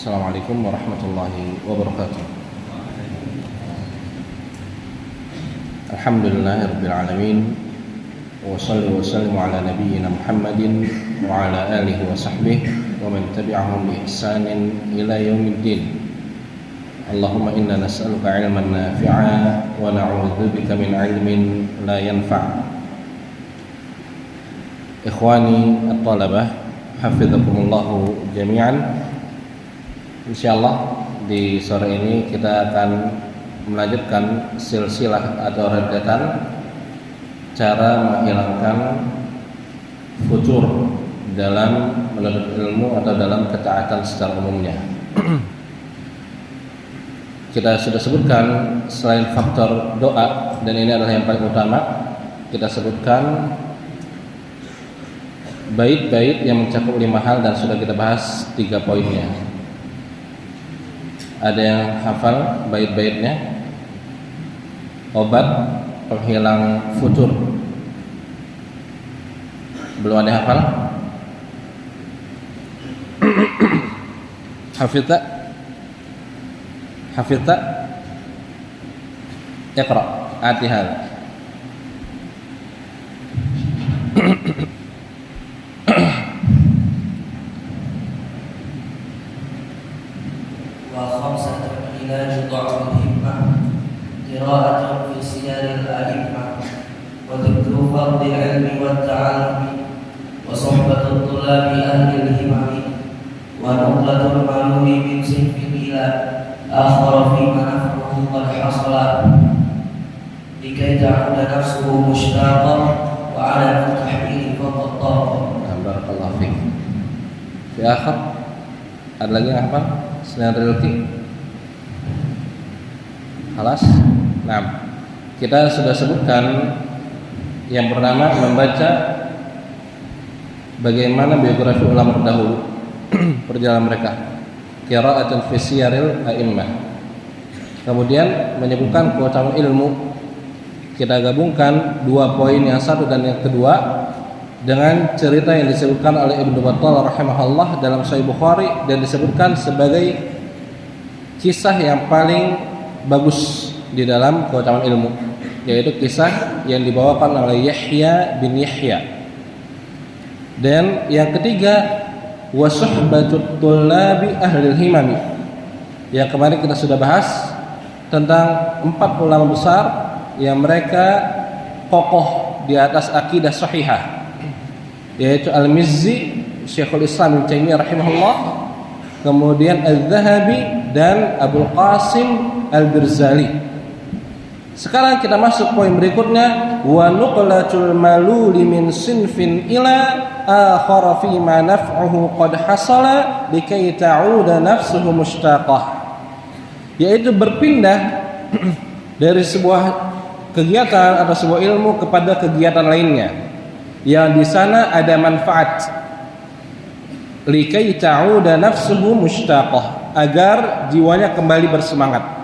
Assalamualaikum warahmatullahi wabarakatuh. Alhamdulillahirabbil alamin. Wa sallu wa sallimu ala nabiyyina Muhammadin wa ala alihi wa sahbihi wa man tabi'ahum bi ihsanin ila yaumiddin. Allahumma inna nas'aluka 'ilman nafi'a wa na'udzubika min 'ilmin la yanfa'. Ikhwani at-talabah, hafizakumullahu jami'an. Insyaallah di sore ini kita akan melanjutkan silsilah atau rentetan cara menghilangkan futur dalam menuntut ilmu atau dalam ketaatan secara umumnya. Kita sudah sebutkan selain faktor doa, dan ini adalah yang paling utama, kita sebutkan bait-bait yang mencakup 5 hal dan sudah kita bahas 3 poinnya. Ada yang hafal bait-baitnya? Obat penghilang futur. Belum ada yang hafal? Hafidta? Hafidta? Iqra. Ati hadha. علاج ضعف الهمة قراءة في سير الأئمة وذكر فضل العلم والتعلم وصحبة الطلاب أهل الهمم ونقلة المعلوم من صنف إلى آخر فيما نفعه قد حصل لكي تعود نفسه مشتاقة وعلى التحميل فوق الطاقة. بارك الله فيك. في آخر ada lagi yang hafal selain Rilki? Halas? Nah, kita sudah sebutkan yang pertama membaca bagaimana biografi ulama terdahulu, perjalanan mereka, qira'atul fi siyaril a'immah. Kemudian menyebutkan keutamaan ilmu. Kita gabungkan 2 poin, yang satu dan yang kedua, dengan cerita yang disebutkan oleh Ibnu Battal rahimahullah dalam Sahih Bukhari dan disebutkan sebagai kisah yang paling bagus di dalam keutamaan ilmu, yaitu kisah yang dibawakan oleh Yahya bin Yahya. Dan yang ketiga, wa suhbatut tullabi ahlil himami, yang kemarin kita sudah bahas tentang 4 ulama besar yang mereka kokoh di atas akidah sahihah, yaitu Al-Mizzi, Syekhul Islam Ibnu Taimiyah rahimahullah, kemudian Al-Zahabi dan Abul Qasim Al-Birzali. Sekarang kita masuk poin berikutnya, wa nuqlatul maluli min sinfin ila akhara fi ma naf'uhu qad hasala likai ta'uda nafsuhu mushtaqah, yaitu berpindah dari sebuah kegiatan atau sebuah ilmu kepada kegiatan lainnya yang di sana ada manfaat, likai ta'uda nafsuhu mushtaqah, agar jiwanya kembali bersemangat.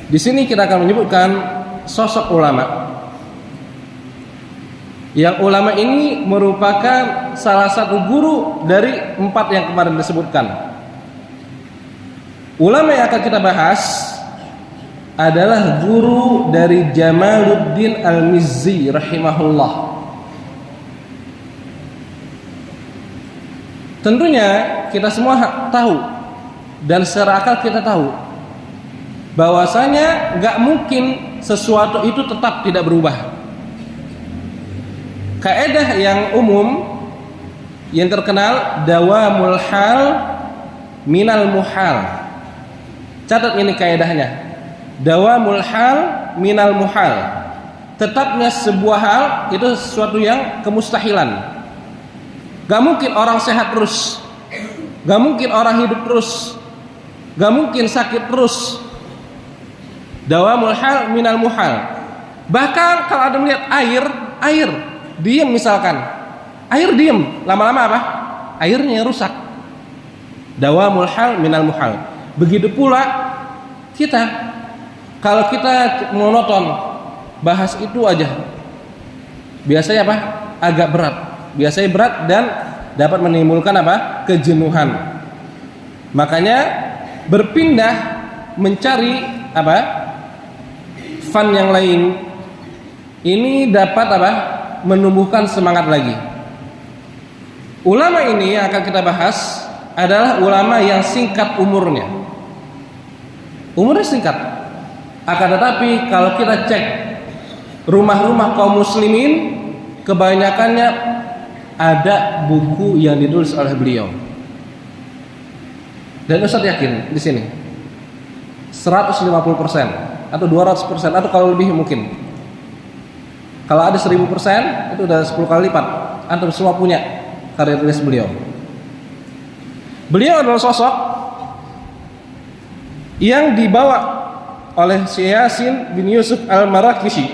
Di sini kita akan menyebutkan sosok ulama. Yang ulama ini merupakan salah satu guru dari 4 yang kemarin disebutkan. Ulama yang akan kita bahas adalah guru dari Jamaluddin Al-Mizzi rahimahullah. Tentunya kita semua tahu dan secara akal kita tahu bahwasanya gak mungkin sesuatu itu tetap tidak berubah. Kaidah yang umum yang terkenal, dawamul hal minal muhal. Catat ini kaidahnya, dawamul hal minal muhal. Tetapnya sebuah hal itu sesuatu yang kemustahilan. Gak mungkin orang sehat terus, gak mungkin orang hidup terus, gak mungkin sakit terus. Dawamul hal minal muhal. Bahkan kalau ada melihat air diam misalkan, air diam, lama-lama apa? Airnya rusak. Dawamul hal minal muhal. Begitu pula kita, kalau kita monoton bahas itu aja, biasanya apa? Agak berat. Biasanya berat dan dapat menimbulkan apa? Kejenuhan. Makanya berpindah mencari apa? Fun yang lain ini dapat apa? Menumbuhkan semangat lagi. Ulama ini yang akan kita bahas adalah ulama yang singkat umurnya. Umurnya singkat. Akan tetapi kalau kita cek rumah-rumah kaum muslimin, kebanyakannya ada buku yang ditulis oleh beliau. Dan Ustaz yakin di sini 150% atau 200% atau kalau lebih mungkin. Kalau ada 1000% itu udah 10 kali lipat. Antum semua punya karya tulis beliau. Beliau adalah sosok yang dibawa oleh Syekh Yasin bin Yusuf Al-Marakishi.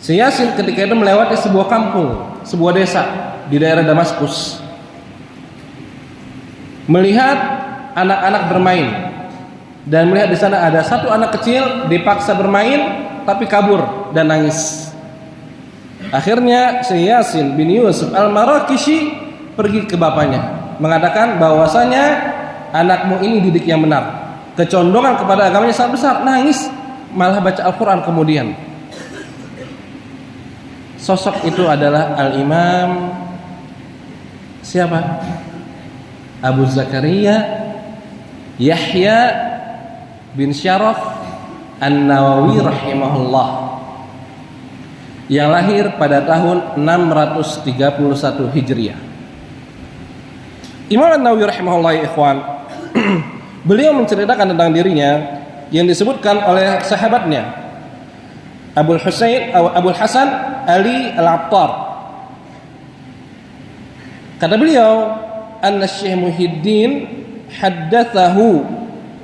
Syekh Yasin ketika itu melewati sebuah kampung, sebuah desa di daerah Damaskus, melihat anak-anak bermain dan melihat di sana ada satu anak kecil dipaksa bermain tapi kabur dan nangis. Akhirnya Syekh Yasin bin Yusuf Al-Marakishi pergi ke bapaknya mengatakan bahwasanya anakmu ini didik yang benar, kecondongan kepada agamanya sangat besar, nangis malah baca Al-Quran. Kemudian sosok itu adalah Al-Imam siapa? Abu Zakaria Yahya bin Syaraf An-Nawawi rahimahullah, yang lahir pada tahun 631 Hijriah. Imam An-Nawawi rahimahullah, ikhwan, beliau menceritakan tentang dirinya yang disebutkan oleh sahabatnya Abul Hasan Ali Al-Attar. Kata beliau, anna Syekh Muhyiddin haddatsahu,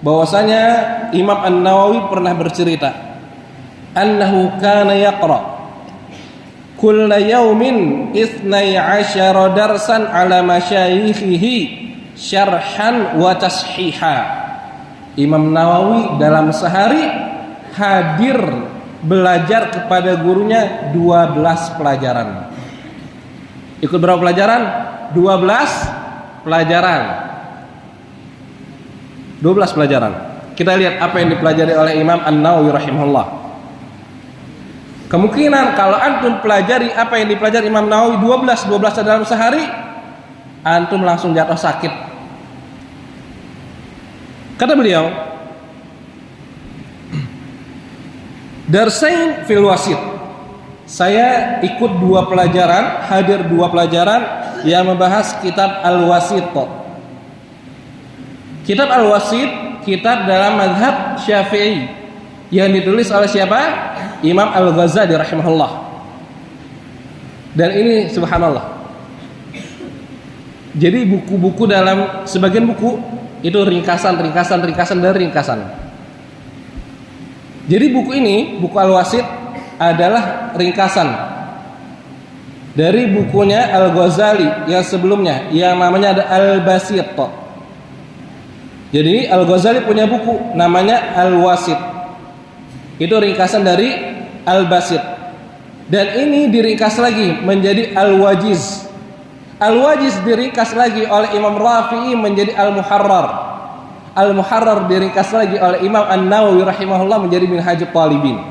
bahwasanya Imam An-Nawawi pernah bercerita, annahu kana yaqra kulla yaumin 12 darsan ala masyayikhihi syarhan wa tashiha. Imam Nawawi dalam sehari hadir belajar kepada gurunya 12 pelajaran. Ikut berapa pelajaran? 12 pelajaran. 12 pelajaran. Kita lihat apa yang dipelajari oleh Imam An-Nawawi rahimahullah. Kemungkinan kalau antum pelajari apa yang dipelajari Imam Nawawi 12 dalam sehari, antum langsung jatuh sakit. Kata beliau, darsain fil wasit, saya ikut 2 pelajaran, hadir 2 pelajaran yang membahas kitab Al-Wasit. Kitab Al-Wasit, kitab dalam mazhab Syafi'i yang ditulis oleh siapa? Imam Al-Ghazali rahimahullah. Dan ini subhanallah, jadi buku-buku dalam sebagian buku itu ringkasan dari ringkasan. Jadi buku ini, buku Al-Wasit adalah ringkasan dari bukunya Al-Ghazali yang sebelumnya yang namanya ada Al-Basit. Jadi Al-Ghazali punya buku namanya Al-Wasit. Itu ringkasan dari Al-Basit. Dan ini diringkas lagi menjadi Al-Wajiz. Al-Wajiz diringkas lagi oleh Imam Rafi'i menjadi Al-Muharrar. Al-Muharrar diringkas lagi oleh Imam An-Nawawi rahimahullah menjadi Minhajut Talibin.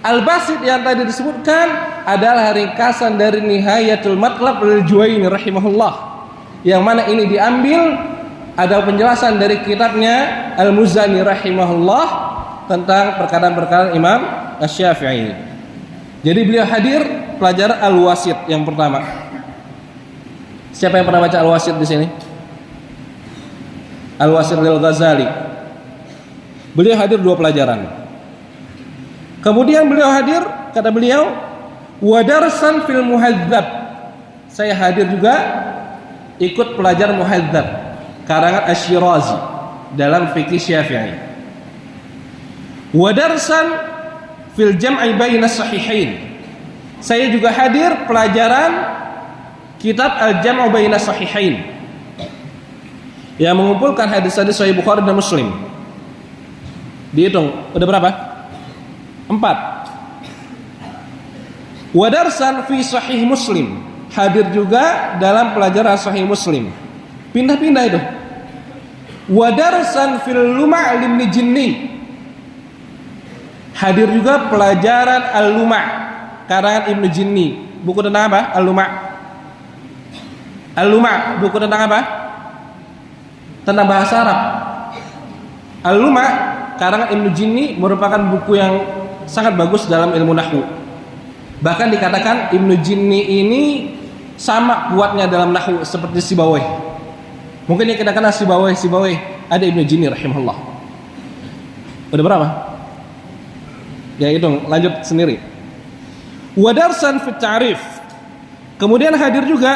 Al-Basit yang tadi disebutkan adalah ringkasan dari Nihayatul Matlab Al-Juwaini rahimahullah, yang mana ini diambil ada penjelasan dari kitabnya Al-Muzani rahimahullah tentang perkataan-perkataan Imam Asy-Syafi'i. Jadi beliau hadir pelajaran Al-Wasit yang pertama. Siapa yang pernah baca Al-Wasit di sini? Al-Wasit Al-Ghazali. Beliau hadir 2 pelajaran. Kemudian beliau hadir, kata beliau, wa darsan fil muhadzab. Saya hadir juga ikut pelajaran muhadzab karangan Asy-Syirazi dalam fikih Syafi'i. Wa darsan fil jam'i baina sahihain. Saya juga hadir pelajaran kitab Al-Jam'u baina sahihain yang mengumpulkan hadis-hadis Sahih Bukhari dan Muslim. Dihitung, udah berapa? 4. Wa darsan fi Sahih Muslim, hadir juga dalam pelajaran Sahih Muslim. Pindah-pindah itu. Wa darsan fil luma' limni jinni. Hadir juga pelajaran Al-Luma' karangan Ibnu Jinni. Buku tentang apa? Al-Luma'. Al-Luma' buku tentang apa? Tentang bahasa Arab. Al-Luma' karangan Ibnu Jinni merupakan buku yang sangat bagus dalam ilmu nahwu. Bahkan dikatakan Ibnu Jinni ini sama kuatnya dalam nahwu seperti Sibawayh. Mungkin yang kita kenal Sibawayh, ada Ibnu Jinni rahimahullah. Udah berapa? Ya hitung, lanjut sendiri. Wa darsan fit ta'rif. Kemudian hadir juga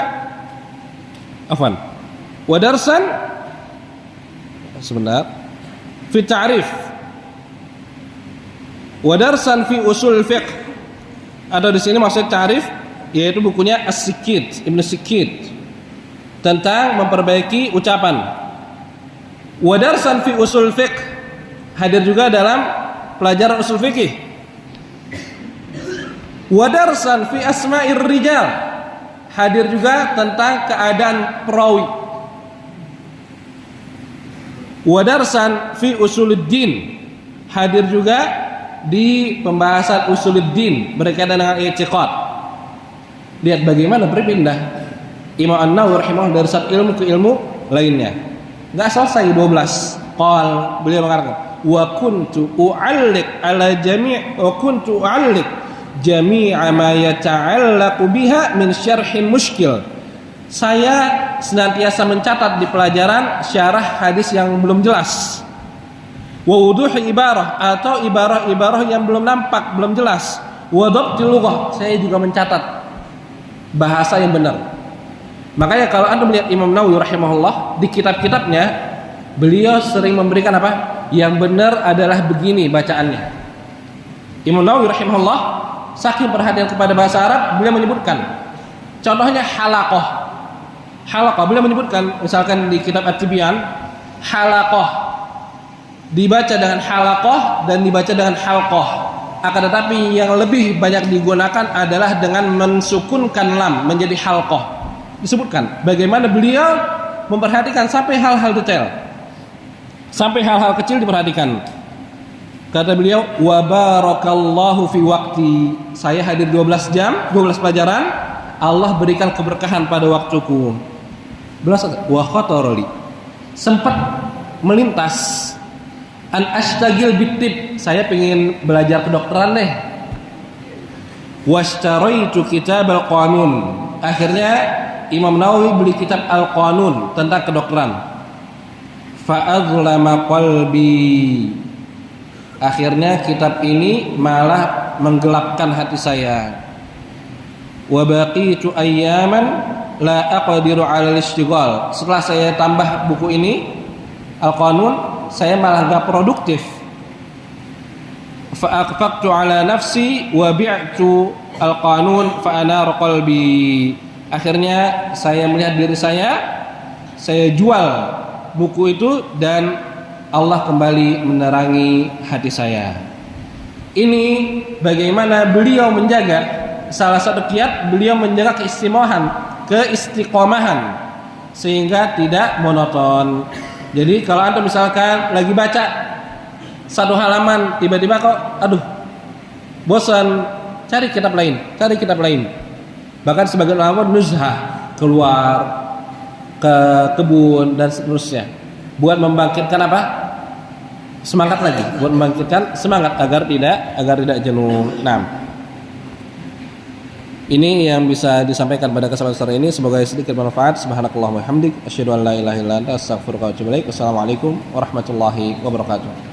wa darsan sebentar fit ta'rif. Wa darsan fi usul fiqh. Atau di sini maksud ta'rif yaitu bukunya As-Sikit, Ibnu Sikit tentang memperbaiki ucapan. Wa darsan fi usul fiqh. Hadir juga dalam pelajaran usul fikih. Wa darsan fi asma'ir rijal. Hadir juga tentang keadaan perawi. Wa darsan fi usuluddin. Hadir juga di pembahasan usuluddin berkaitan dengan i'tiqad. Lihat bagaimana berpindah Imam An-Nawawi rahimahullah dari satu ilmu ke ilmu lainnya. Enggak selesai 12. Qal, beliau mengatakan wa kuntu u'alliq ala jami' wa kuntu u'alliq jami'a ma yata'allaqu biha min syarhin muskil. Saya senantiasa mencatat di pelajaran syarah hadis yang belum jelas. Wa wuduhi ibarah atau ibarah-ibarah yang belum nampak, belum jelas. Wa dhabtil lughah, saya juga mencatat bahasa yang benar. Makanya kalau Anda melihat Imam Nawawi rahimahullah di kitab-kitabnya, beliau sering memberikan apa? Yang benar adalah begini bacaannya. Imam Nawawi rahimahullah saking perhatian kepada bahasa Arab, beliau menyebutkan contohnya halaqah. Halaqah beliau menyebutkan misalkan di kitab At-Tibyan, halaqah dibaca dengan halaqah dan dibaca dengan halqah. Akan tetapi yang lebih banyak digunakan adalah dengan mensukunkan lam menjadi halqah. Disebutkan bagaimana beliau memperhatikan sampai hal-hal detail, sampai hal-hal kecil diperhatikan. Kata beliau, wa barakallahu fi waqti. Saya hadir 12 jam, 12 pelajaran. Allah berikan keberkahan pada waktuku. Wa khatarali. Sempat melintas an ashtagil bitib. Saya pengen belajar kedokteran deh. Washtaraitu kitab al-qanun. Akhirnya Imam Nawawi beli kitab Al-Qanun tentang kedokteran. Fa'adhlama qalbi. Akhirnya kitab ini malah menggelapkan hati saya. Wa baqitu ayyaman la aqdiru 'ala al-ishtighal. Setelah saya tambah buku ini Al-Qanun, saya malah enggak produktif. Fa aqfaqtu 'ala nafsi wa bi'tu Al-Qanun fa anar qalbi. Akhirnya saya melihat diri saya jual buku itu dan Allah kembali menerangi hati saya. Ini bagaimana beliau menjaga, salah satu kiat beliau menjaga keistiqomahan sehingga tidak monoton. Jadi kalau Anda misalkan lagi baca satu halaman tiba-tiba kok bosan, cari kitab lain. Bahkan sebagian ulama nuzhah, keluar ke kebun dan seterusnya, buat membangkitkan apa? Semangat lagi, buat membangkitkan semangat agar tidak jenuh. Nah, ini yang bisa disampaikan pada kesempatan sore ini. Semoga sedikit bermanfaat. Subhanakallahumma wa bihamdik, asyhadu an la ilaha illa anta, astaghfiruka wa atubu ilaik. Wassalamualaikum warahmatullahi wabarakatuh.